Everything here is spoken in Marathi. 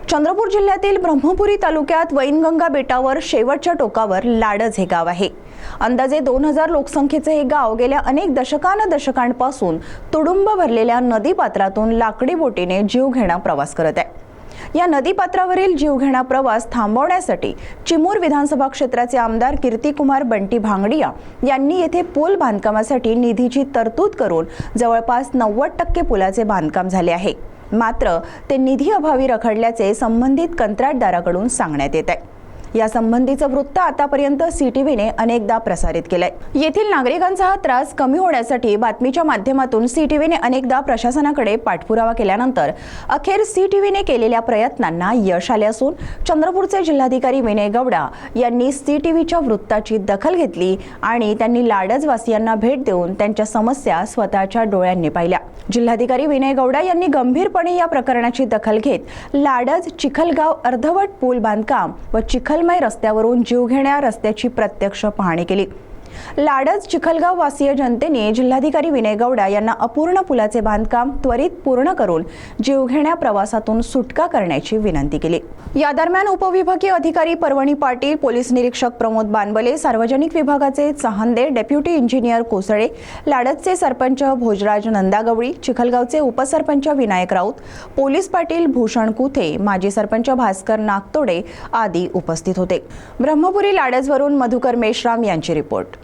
चंद्रपूर जिल्ह्यातील ब्रह्मपुरी तालुक्यात वैनगंगा बेटावर शेवटच्या टोकावर लाडज हे गाव आहे। अंदाजे 2000 लोकसंख्येचे हे गाव गेल्या अनेक दशकांपासून तुडुंब भरलेल्या नदीपात्रातून लाकडी बोटीने जीवघेणा प्रवास करत आहे। या नदीपात्रावरील जीवघेणा प्रवास थांबवण्यासाठी चिमूर विधानसभा क्षेत्राचे आमदार कीर्तिकुमार बंटी भांगडिया यांनी येथे पूल बांधकामासाठी निधीची तरतूद करून जवळपास 90% पुलाचे बांधकाम झाले आहे। मात्र ते निधी अभावी रखडल्याचे संबंधित कंत्राटदाराकडून सांगण्यात येत आहे। या संबंधीचं वृत्त आतापर्यंत सीटीव्हीने अनेकदा प्रसारित केलंय। येथील नागरिकांचा हा त्रास कमी होण्यासाठी बातमीच्या माध्यमातून सीटीव्हीने अनेकदा प्रशासनाकडे पाठपुरावा केल्यानंतर अखेर सीटीव्हीने केलेल्या प्रयत्नांना यश आले असून चंद्रपूरचे जिल्हाधिकारी विनय गौडा यांनी सीटीव्हीच्या वृत्ताची दखल घेतली आणि त्यांनी लाडजवासियांना भेट देऊन त्यांच्या समस्या स्वतःच्या डोळ्यांनी पाहिल्या। जिल्हाधिकारी विनय गौडा यांनी गंभीरपणे या प्रकरणाची दखल घेत लाडज चिखलगाव अर्धवट पूल बांधकाम व चिखलमय रस्त्यावरून जीवघेण्या रस्त्याची प्रत्यक्ष पाहणी केली। लाडज चिखलगाव वासीय जनतेने जिल्हाधिकारी विनय गौडा यांना अपूर्ण पुलाचे बांधकाम त्वरित पूर्ण करून जीवघेण्या प्रवासातून सुटका करण्याची विनंती केली। या दरम्यान उपविभागीय अधिकारी पर्वणी पाटील, पोलीस निरीक्षक प्रमोद बानबले, सार्वजनिक विभागाचे चहांदे, डेप्युटी इंजिनियर कोसळे, लाडजचे सरपंच भोजराज नंदागवळी, चिखलगावचे उपसरपंच विनायक राऊत, पोलीस पाटील भूषण कुथे, माजी सरपंच भास्कर नागतोडे आदी उपस्थित होते। ब्रह्मपुरी लाडजवरून मधुकर मेश्राम यांची रिपोर्ट।